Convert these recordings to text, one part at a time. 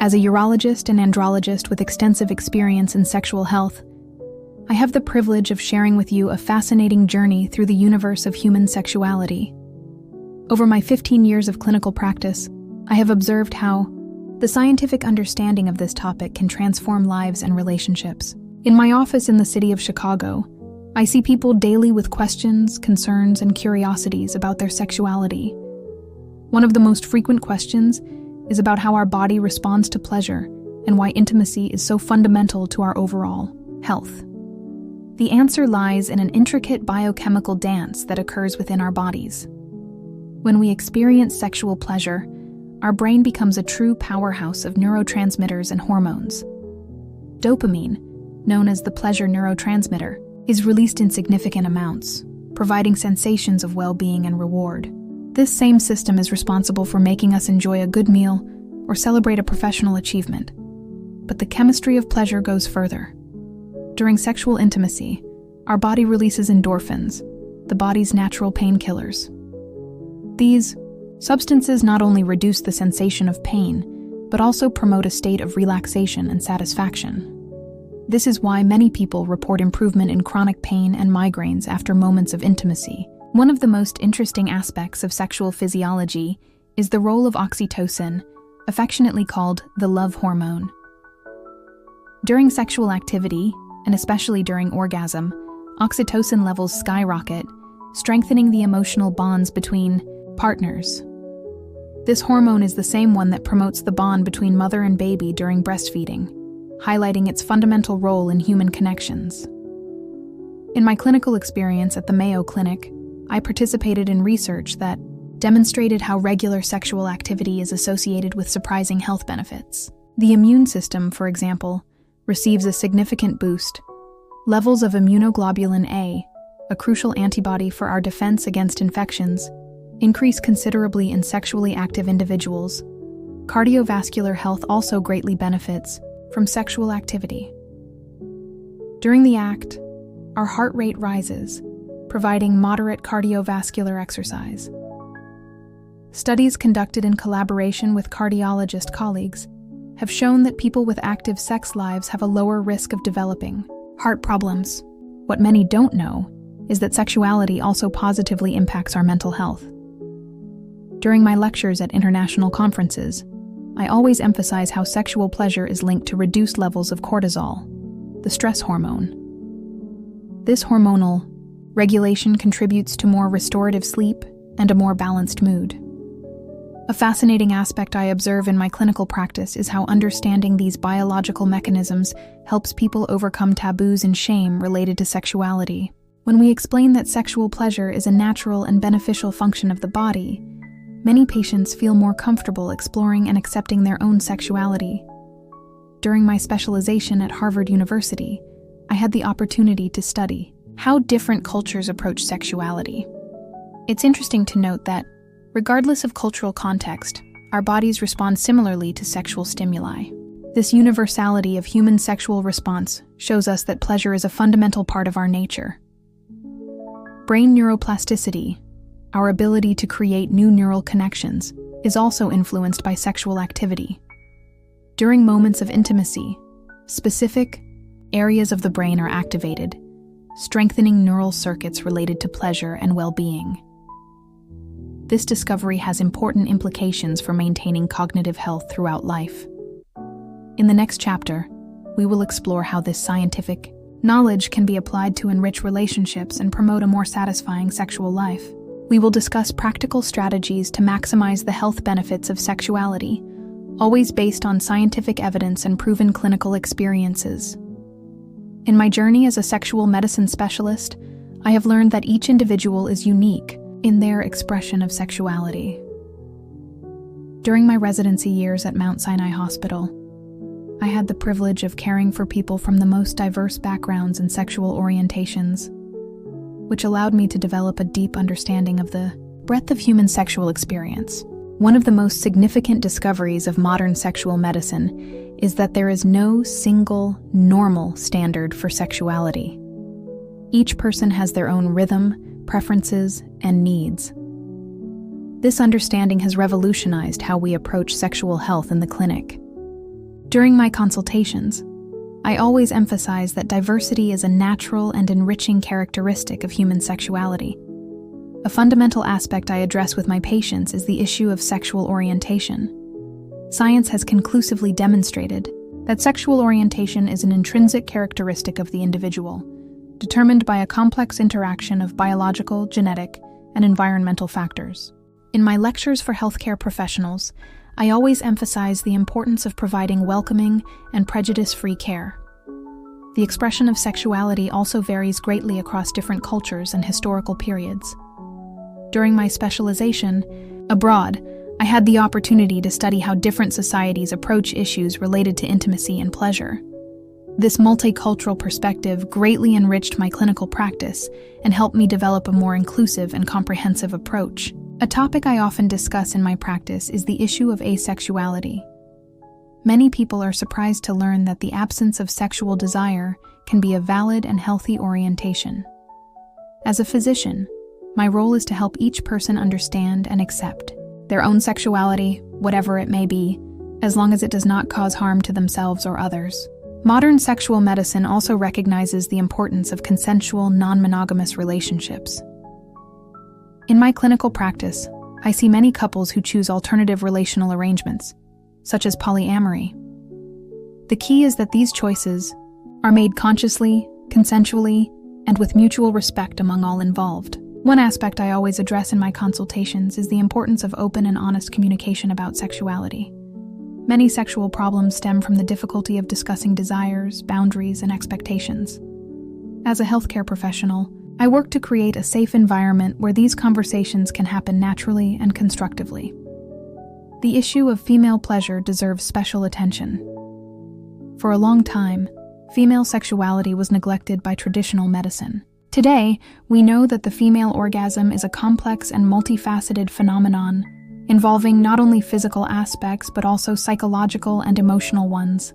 As a urologist and andrologist with extensive experience in sexual health, I have the privilege of sharing with you a fascinating journey through the universe of human sexuality. Over my 15 years of clinical practice, I have observed how the scientific understanding of this topic can transform lives and relationships. In my office in the city of Chicago, I see people daily with questions, concerns, and curiosities about their sexuality. One of the most frequent questions is about how our body responds to pleasure and why intimacy is so fundamental to our overall health. The answer lies in an intricate biochemical dance that occurs within our bodies. When we experience sexual pleasure, our brain becomes a true powerhouse of neurotransmitters and hormones. Dopamine, known as the pleasure neurotransmitter, is released in significant amounts, providing sensations of well-being and reward. This same system is responsible for making us enjoy a good meal or celebrate a professional achievement. But the chemistry of pleasure goes further. During sexual intimacy, our body releases endorphins, the body's natural painkillers. These substances not only reduce the sensation of pain, but also promote a state of relaxation and satisfaction. This is why many people report improvement in chronic pain and migraines after moments of intimacy. One of the most interesting aspects of sexual physiology is the role of oxytocin, affectionately called the love hormone. During sexual activity, and especially during orgasm, oxytocin levels skyrocket, strengthening the emotional bonds between partners. This hormone is the same one that promotes the bond between mother and baby during breastfeeding, highlighting its fundamental role in human connections. In my clinical experience at the Mayo Clinic, I participated in research that demonstrated how regular sexual activity is associated with surprising health benefits. The immune system, for example, receives a significant boost. Levels of immunoglobulin A, a crucial antibody for our defense against infections, increase considerably in sexually active individuals. Cardiovascular health also greatly benefits from sexual activity. During the act, our heart rate rises, providing moderate cardiovascular exercise. Studies conducted in collaboration with cardiologist colleagues have shown that people with active sex lives have a lower risk of developing heart problems. What many don't know is that sexuality also positively impacts our mental health. During my lectures at international conferences, I always emphasize how sexual pleasure is linked to reduced levels of cortisol, the stress hormone. This hormonal regulation contributes to more restorative sleep and a more balanced mood. A fascinating aspect I observe in my clinical practice is how understanding these biological mechanisms helps people overcome taboos and shame related to sexuality. When we explain that sexual pleasure is a natural and beneficial function of the body, many patients feel more comfortable exploring and accepting their own sexuality. During my specialization at Harvard University, I had the opportunity to study how different cultures approach sexuality. It's interesting to note that, regardless of cultural context, our bodies respond similarly to sexual stimuli. This universality of human sexual response shows us that pleasure is a fundamental part of our nature. Brain neuroplasticity, our ability to create new neural connections, is also influenced by sexual activity. During moments of intimacy, specific areas of the brain are activated, strengthening neural circuits related to pleasure and well-being. This discovery has important implications for maintaining cognitive health throughout life. In the next chapter, we will explore how this scientific knowledge can be applied to enrich relationships and promote a more satisfying sexual life. We will discuss practical strategies to maximize the health benefits of sexuality, always based on scientific evidence and proven clinical experiences. In my journey as a sexual medicine specialist, I have learned that each individual is unique in their expression of sexuality. During my residency years at Mount Sinai Hospital, I had the privilege of caring for people from the most diverse backgrounds and sexual orientations, which allowed me to develop a deep understanding of the breadth of human sexual experience. One of the most significant discoveries of modern sexual medicine is that there is no single, normal standard for sexuality. Each person has their own rhythm, preferences, and needs. This understanding has revolutionized how we approach sexual health in the clinic. During my consultations, I always emphasize that diversity is a natural and enriching characteristic of human sexuality. A fundamental aspect I address with my patients is the issue of sexual orientation. Science has conclusively demonstrated that sexual orientation is an intrinsic characteristic of the individual, determined by a complex interaction of biological, genetic, and environmental factors. In my lectures for healthcare professionals, I always emphasize the importance of providing welcoming and prejudice-free care. The expression of sexuality also varies greatly across different cultures and historical periods. During my specialization abroad, I had the opportunity to study how different societies approach issues related to intimacy and pleasure. This multicultural perspective greatly enriched my clinical practice and helped me develop a more inclusive and comprehensive approach. A topic I often discuss in my practice is the issue of asexuality. Many people are surprised to learn that the absence of sexual desire can be a valid and healthy orientation. As a physician, my role is to help each person understand and accept their own sexuality, whatever it may be, as long as it does not cause harm to themselves or others. Modern sexual medicine also recognizes the importance of consensual, non-monogamous relationships. In my clinical practice, I see many couples who choose alternative relational arrangements, such as polyamory. The key is that these choices are made consciously, consensually, and with mutual respect among all involved. One aspect I always address in my consultations is the importance of open and honest communication about sexuality. Many sexual problems stem from the difficulty of discussing desires, boundaries, and expectations. As a healthcare professional, I work to create a safe environment where these conversations can happen naturally and constructively. The issue of female pleasure deserves special attention. For a long time, female sexuality was neglected by traditional medicine. Today, we know that the female orgasm is a complex and multifaceted phenomenon, involving not only physical aspects but also psychological and emotional ones.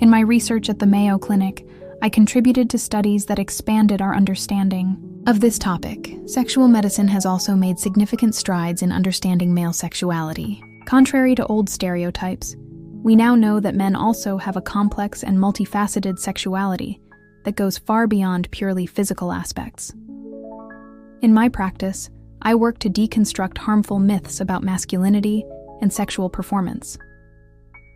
In my research at the Mayo Clinic, I contributed to studies that expanded our understanding of this topic. Sexual medicine has also made significant strides in understanding male sexuality. Contrary to old stereotypes, we now know that men also have a complex and multifaceted sexuality that goes far beyond purely physical aspects. In my practice, I work to deconstruct harmful myths about masculinity and sexual performance.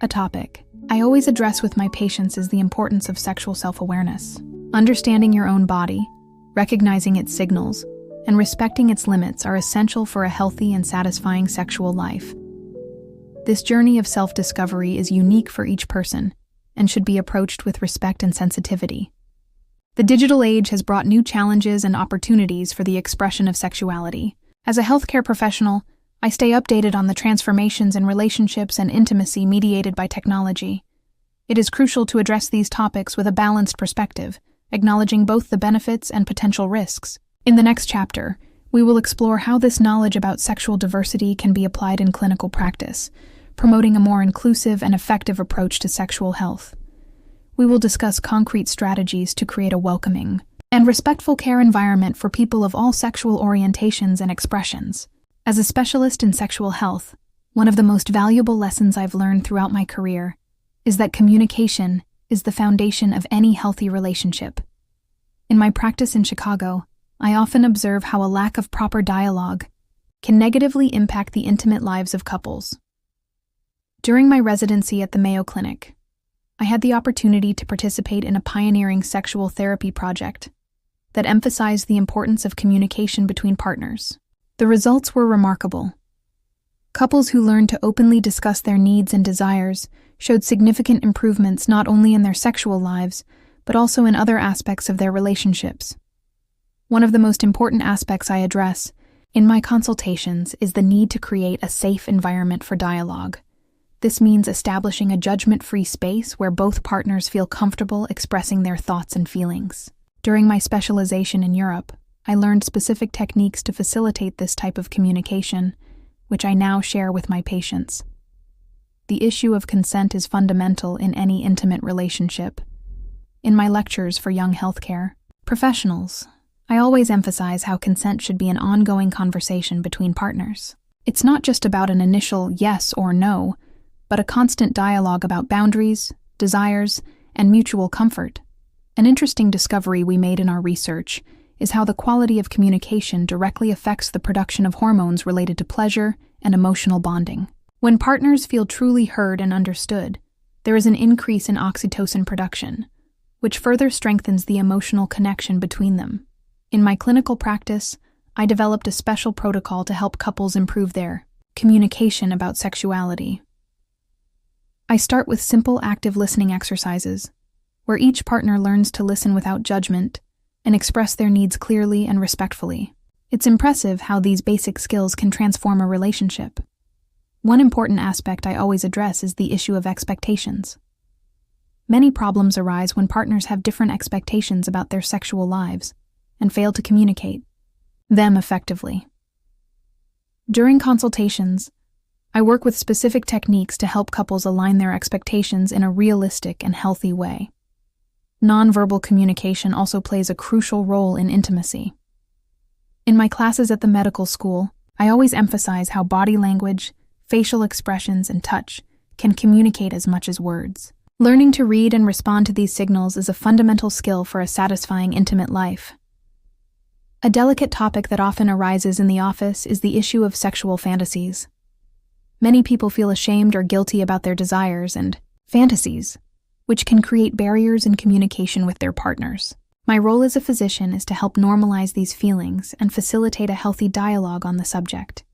A topic I always address with my patients is the importance of sexual self-awareness. Understanding your own body, recognizing its signals, and respecting its limits are essential for a healthy and satisfying sexual life. This journey of self-discovery is unique for each person and should be approached with respect and sensitivity. The digital age has brought new challenges and opportunities for the expression of sexuality. As a healthcare professional, I stay updated on the transformations in relationships and intimacy mediated by technology. It is crucial to address these topics with a balanced perspective, acknowledging both the benefits and potential risks. In the next chapter, we will explore how this knowledge about sexual diversity can be applied in clinical practice, promoting a more inclusive and effective approach to sexual health. We will discuss concrete strategies to create a welcoming and respectful care environment for people of all sexual orientations and expressions. As a specialist in sexual health, one of the most valuable lessons I've learned throughout my career is that communication is the foundation of any healthy relationship. In my practice in Chicago, I often observe how a lack of proper dialogue can negatively impact the intimate lives of couples. During my residency at the Mayo Clinic, I had the opportunity to participate in a pioneering sexual therapy project that emphasized the importance of communication between partners. The results were remarkable. Couples who learned to openly discuss their needs and desires showed significant improvements not only in their sexual lives, but also in other aspects of their relationships. One of the most important aspects I address in my consultations is the need to create a safe environment for dialogue. This means establishing a judgment-free space where both partners feel comfortable expressing their thoughts and feelings. During my specialization in Europe, I learned specific techniques to facilitate this type of communication, which I now share with my patients. The issue of consent is fundamental in any intimate relationship. In my lectures for young healthcare professionals, I always emphasize how consent should be an ongoing conversation between partners. It's not just about an initial yes or no, but a constant dialogue about boundaries, desires, and mutual comfort. An interesting discovery we made in our research is how the quality of communication directly affects the production of hormones related to pleasure and emotional bonding. When partners feel truly heard and understood, there is an increase in oxytocin production, which further strengthens the emotional connection between them. In my clinical practice, I developed a special protocol to help couples improve their communication about sexuality. I start with simple active listening exercises, where each partner learns to listen without judgment and express their needs clearly and respectfully. It's impressive how these basic skills can transform a relationship. One important aspect I always address is the issue of expectations. Many problems arise when partners have different expectations about their sexual lives and fail to communicate them effectively. During consultations, I work with specific techniques to help couples align their expectations in a realistic and healthy way. Nonverbal communication also plays a crucial role in intimacy. In my classes at the medical school, I always emphasize how body language, facial expressions, and touch can communicate as much as words. Learning to read and respond to these signals is a fundamental skill for a satisfying intimate life. A delicate topic that often arises in the office is the issue of sexual fantasies. Many people feel ashamed or guilty about their desires and fantasies, which can create barriers in communication with their partners. My role as a physician is to help normalize these feelings and facilitate a healthy dialogue on the subject.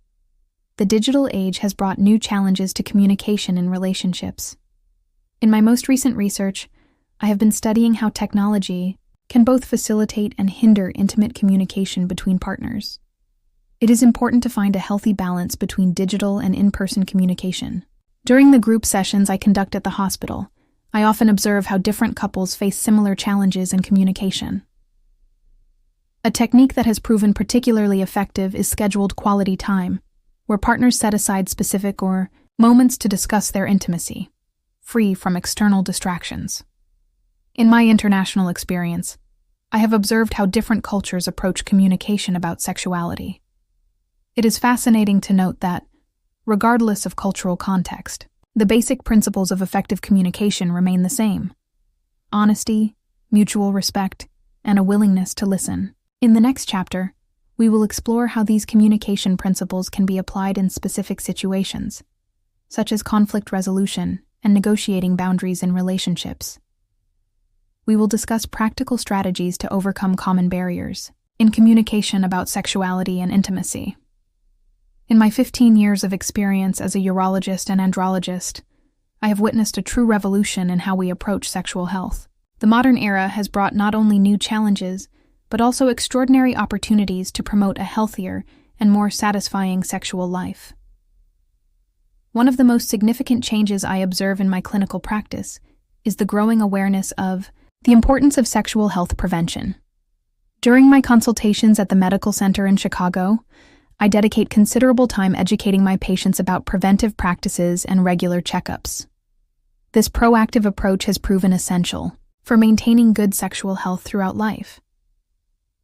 The digital age has brought new challenges to communication in relationships. In my most recent research, I have been studying how technology can both facilitate and hinder intimate communication between partners. It is important to find a healthy balance between digital and in-person communication. During the group sessions I conduct at the hospital, I often observe how different couples face similar challenges in communication. A technique that has proven particularly effective is scheduled quality time, where partners set aside specific moments to discuss their intimacy, free from external distractions. In my international experience, I have observed how different cultures approach communication about sexuality. It is fascinating to note that, regardless of cultural context, the basic principles of effective communication remain the same: honesty, mutual respect, and a willingness to listen. In the next chapter, we will explore how these communication principles can be applied in specific situations, such as conflict resolution and negotiating boundaries in relationships. We will discuss practical strategies to overcome common barriers in communication about sexuality and intimacy. In my 15 years of experience as a urologist and andrologist, I have witnessed a true revolution in how we approach sexual health. The modern era has brought not only new challenges, but also extraordinary opportunities to promote a healthier and more satisfying sexual life. One of the most significant changes I observe in my clinical practice is the growing awareness of the importance of sexual health prevention. During my consultations at the medical center in Chicago, I dedicate considerable time educating my patients about preventive practices and regular checkups. This proactive approach has proven essential for maintaining good sexual health throughout life.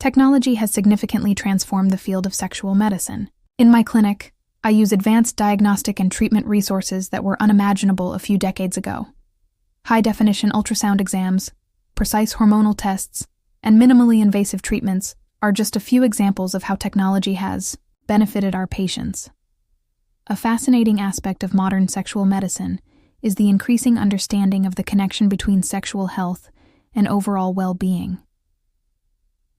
Technology has significantly transformed the field of sexual medicine. In my clinic, I use advanced diagnostic and treatment resources that were unimaginable a few decades ago. High-definition ultrasound exams, precise hormonal tests, and minimally invasive treatments are just a few examples of how technology has benefited our patients. A fascinating aspect of modern sexual medicine is the increasing understanding of the connection between sexual health and overall well-being.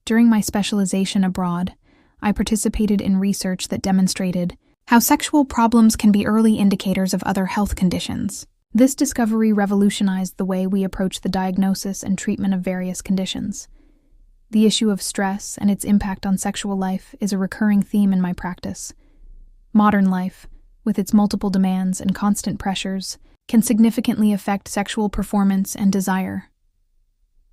During my specialization abroad, I participated in research that demonstrated how sexual problems can be early indicators of other health conditions. This discovery revolutionized the way we approach the diagnosis and treatment of various conditions. The issue of stress and its impact on sexual life is a recurring theme in my practice. Modern life, with its multiple demands and constant pressures, can significantly affect sexual performance and desire.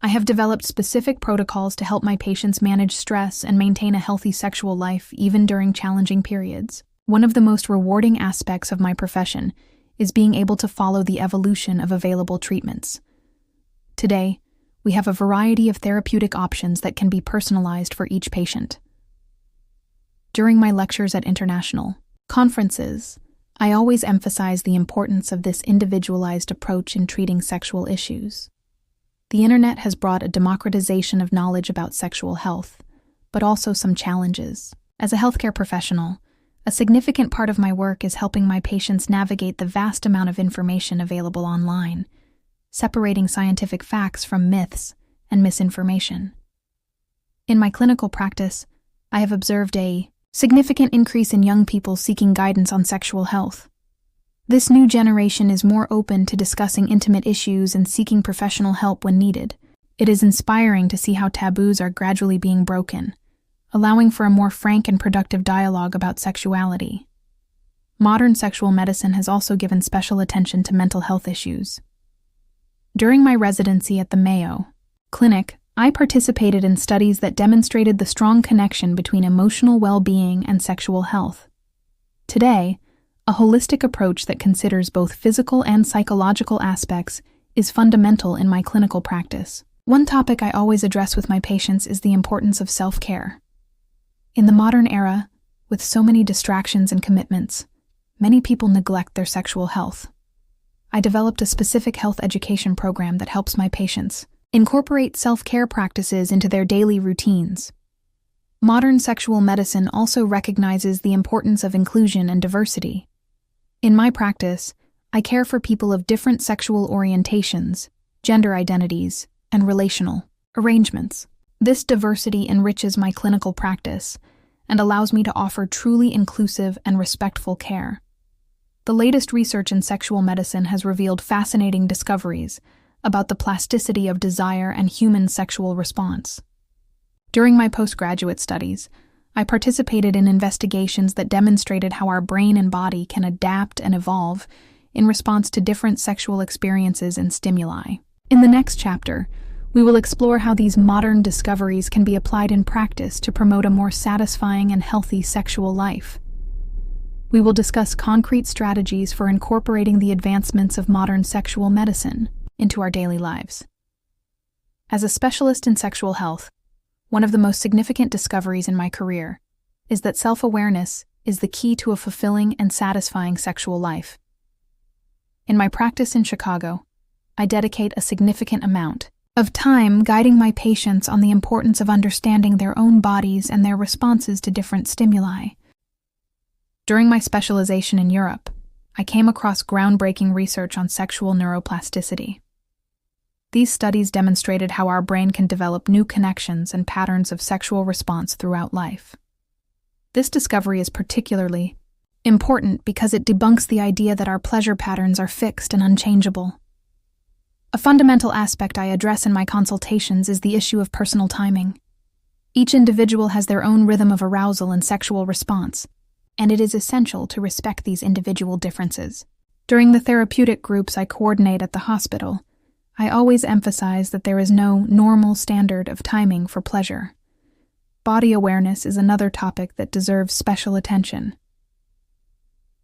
I have developed specific protocols to help my patients manage stress and maintain a healthy sexual life even during challenging periods. One of the most rewarding aspects of my profession is being able to follow the evolution of available treatments. Today, we have a variety of therapeutic options that can be personalized for each patient. During my lectures at international conferences, I always emphasize the importance of this individualized approach in treating sexual issues. The internet has brought a democratization of knowledge about sexual health, but also some challenges. As a healthcare professional, a significant part of my work is helping my patients navigate the vast amount of information available online, separating scientific facts from myths and misinformation. In my clinical practice, I have observed a significant increase in young people seeking guidance on sexual health. This new generation is more open to discussing intimate issues and seeking professional help when needed. It is inspiring to see how taboos are gradually being broken, allowing for a more frank and productive dialogue about sexuality. Modern sexual medicine has also given special attention to mental health issues. During my residency at the Mayo Clinic, I participated in studies that demonstrated the strong connection between emotional well-being and sexual health. Today, a holistic approach that considers both physical and psychological aspects is fundamental in my clinical practice. One topic I always address with my patients is the importance of self-care. In the modern era, with so many distractions and commitments, many people neglect their sexual health. I developed a specific health education program that helps my patients incorporate self-care practices into their daily routines. Modern sexual medicine also recognizes the importance of inclusion and diversity. In my practice, I care for people of different sexual orientations, gender identities, and relational arrangements. This diversity enriches my clinical practice and allows me to offer truly inclusive and respectful care. The latest research in sexual medicine has revealed fascinating discoveries about the plasticity of desire and human sexual response. During my postgraduate studies, I participated in investigations that demonstrated how our brain and body can adapt and evolve in response to different sexual experiences and stimuli. In the next chapter, we will explore how these modern discoveries can be applied in practice to promote a more satisfying and healthy sexual life. We will discuss concrete strategies for incorporating the advancements of modern sexual medicine into our daily lives. As a specialist in sexual health, one of the most significant discoveries in my career is that self-awareness is the key to a fulfilling and satisfying sexual life. In my practice in Chicago, I dedicate a significant amount of time guiding my patients on the importance of understanding their own bodies and their responses to different stimuli. During my specialization in Europe, I came across groundbreaking research on sexual neuroplasticity. These studies demonstrated how our brain can develop new connections and patterns of sexual response throughout life. This discovery is particularly important because it debunks the idea that our pleasure patterns are fixed and unchangeable. A fundamental aspect I address in my consultations is the issue of personal timing. Each individual has their own rhythm of arousal and sexual response, and it is essential to respect these individual differences. During the therapeutic groups I coordinate at the hospital, I always emphasize that there is no normal standard of timing for pleasure. Body awareness is another topic that deserves special attention.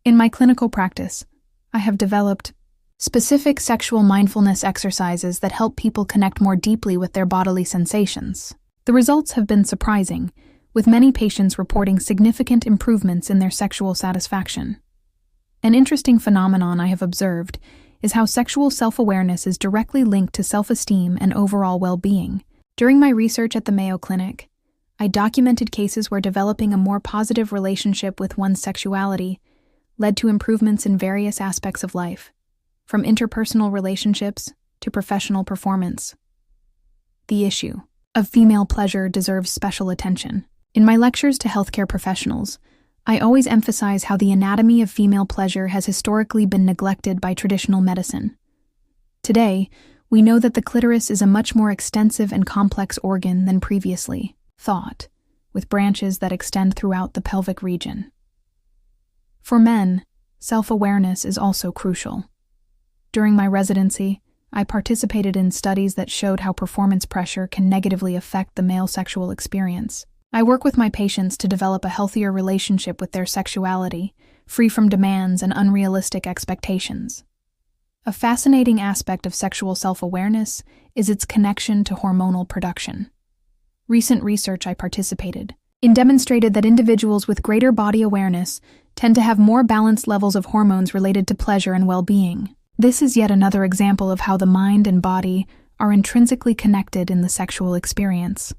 In my clinical practice, I have developed specific sexual mindfulness exercises that help people connect more deeply with their bodily sensations. The results have been surprising, with many patients reporting significant improvements in their sexual satisfaction. An interesting phenomenon I have observed is how sexual self-awareness is directly linked to self-esteem and overall well-being. During my research at the Mayo Clinic, I documented cases where developing a more positive relationship with one's sexuality led to improvements in various aspects of life, from interpersonal relationships to professional performance. The issue of female pleasure deserves special attention. In my lectures to healthcare professionals, I always emphasize how the anatomy of female pleasure has historically been neglected by traditional medicine. Today, we know that the clitoris is a much more extensive and complex organ than previously thought, with branches that extend throughout the pelvic region. For men, self-awareness is also crucial. During my residency, I participated in studies that showed how performance pressure can negatively affect the male sexual experience. I work with my patients to develop a healthier relationship with their sexuality, free from demands and unrealistic expectations. A fascinating aspect of sexual self-awareness is its connection to hormonal production. Recent research I participated in demonstrated that individuals with greater body awareness tend to have more balanced levels of hormones related to pleasure and well-being. This is yet another example of how the mind and body are intrinsically connected in the sexual experience.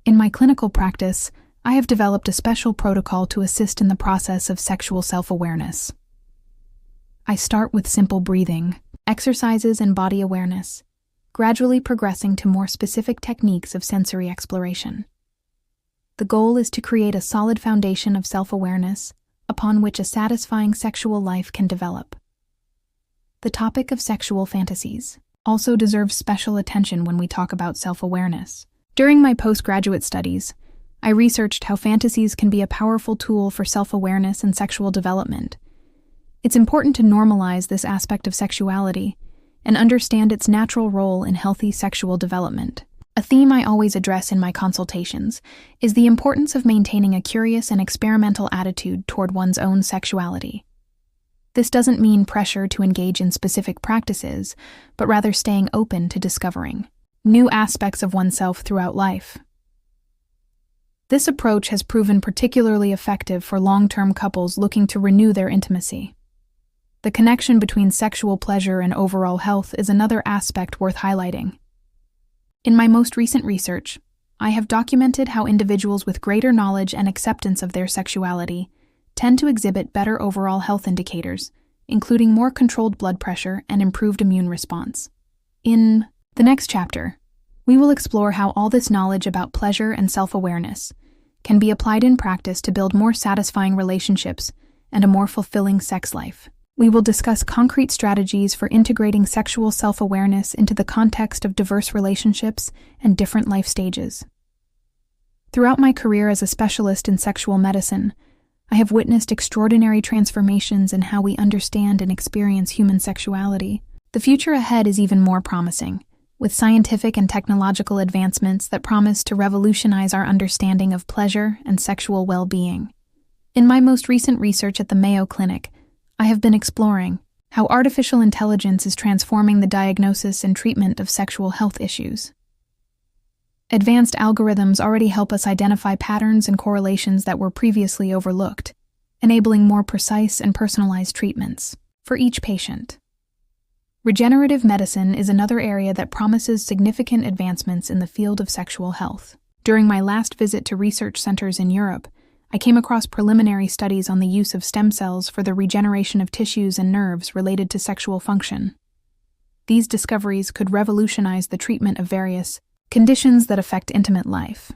In my clinical practice, I have developed a special protocol to assist in the process of sexual self-awareness. I start with simple breathing, exercises, and body awareness, gradually progressing to more specific techniques of sensory exploration. The goal is to create a solid foundation of self-awareness upon which a satisfying sexual life can develop. The topic of sexual fantasies also deserves special attention when we talk about self-awareness. During my postgraduate studies, I researched how fantasies can be a powerful tool for self-awareness and sexual development. It's important to normalize this aspect of sexuality and understand its natural role in healthy sexual development. A theme I always address in my consultations is the importance of maintaining a curious and experimental attitude toward one's own sexuality. This doesn't mean pressure to engage in specific practices, but rather staying open to discovering new aspects of oneself throughout life. This approach has proven particularly effective for long-term couples looking to renew their intimacy. The connection between sexual pleasure and overall health is another aspect worth highlighting. In my most recent research, I have documented how individuals with greater knowledge and acceptance of their sexuality tend to exhibit better overall health indicators, including more controlled blood pressure and improved immune response. In the next chapter, we will explore how all this knowledge about pleasure and self-awareness can be applied in practice to build more satisfying relationships and a more fulfilling sex life. We will discuss concrete strategies for integrating sexual self-awareness into the context of diverse relationships and different life stages. Throughout my career as a specialist in sexual medicine, I have witnessed extraordinary transformations in how we understand and experience human sexuality. The future ahead is even more promising, with scientific and technological advancements that promise to revolutionize our understanding of pleasure and sexual well-being. In my most recent research at the Mayo Clinic, I have been exploring how artificial intelligence is transforming the diagnosis and treatment of sexual health issues. Advanced algorithms already help us identify patterns and correlations that were previously overlooked, enabling more precise and personalized treatments for each patient. Regenerative medicine is another area that promises significant advancements in the field of sexual health. During my last visit to research centers in Europe, I came across preliminary studies on the use of stem cells for the regeneration of tissues and nerves related to sexual function. These discoveries could revolutionize the treatment of various conditions that affect intimate life.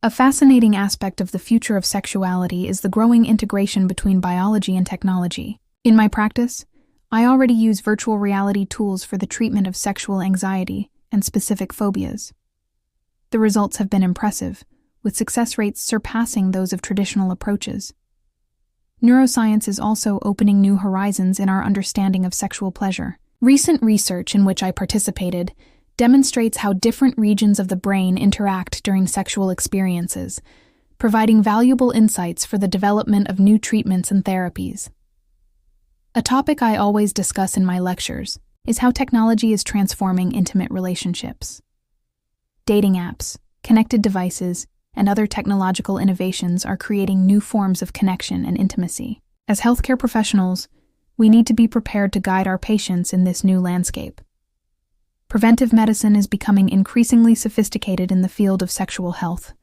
A fascinating aspect of the future of sexuality is the growing integration between biology and technology. In my practice, I already use virtual reality tools for the treatment of sexual anxiety and specific phobias. The results have been impressive, with success rates surpassing those of traditional approaches. Neuroscience is also opening new horizons in our understanding of sexual pleasure. Recent research in which I participated demonstrates how different regions of the brain interact during sexual experiences, providing valuable insights for the development of new treatments and therapies. A topic I always discuss in my lectures is how technology is transforming intimate relationships. Dating apps, connected devices, and other technological innovations are creating new forms of connection and intimacy. As healthcare professionals, we need to be prepared to guide our patients in this new landscape. Preventive medicine is becoming increasingly sophisticated in the field of sexual health.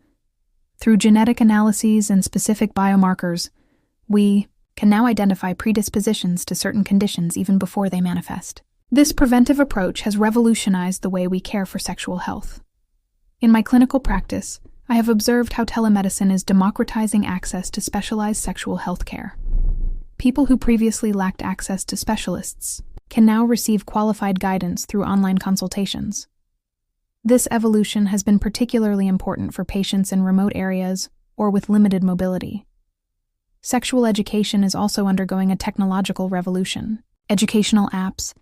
Through genetic analyses and specific biomarkers, we can now identify predispositions to certain conditions even before they manifest. This preventive approach has revolutionized the way we care for sexual health. In my clinical practice, I have observed how telemedicine is democratizing access to specialized sexual health care. People who previously lacked access to specialists can now receive qualified guidance through online consultations. This evolution has been particularly important for patients in remote areas or with limited mobility. Sexual education is also undergoing a technological revolution. Educational apps,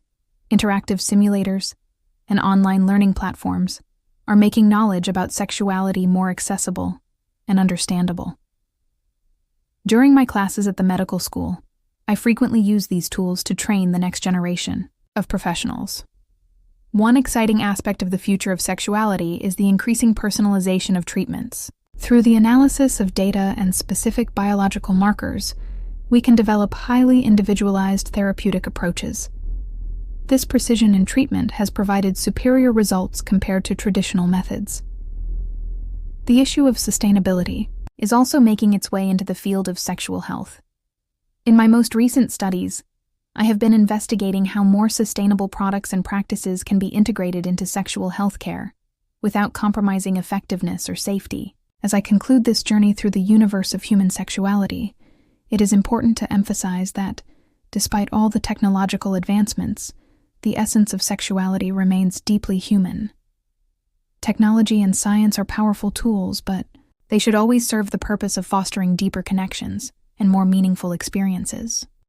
interactive simulators, and online learning platforms are making knowledge about sexuality more accessible and understandable. During my classes at the medical school, I frequently use these tools to train the next generation of professionals. One exciting aspect of the future of sexuality is the increasing personalization of treatments. Through the analysis of data and specific biological markers, we can develop highly individualized therapeutic approaches. This precision in treatment has provided superior results compared to traditional methods. The issue of sustainability is also making its way into the field of sexual health. In my most recent studies, I have been investigating how more sustainable products and practices can be integrated into sexual health care without compromising effectiveness or safety. As I conclude this journey through the universe of human sexuality, it is important to emphasize that, despite all the technological advancements, the essence of sexuality remains deeply human. Technology and science are powerful tools, but they should always serve the purpose of fostering deeper connections and more meaningful experiences.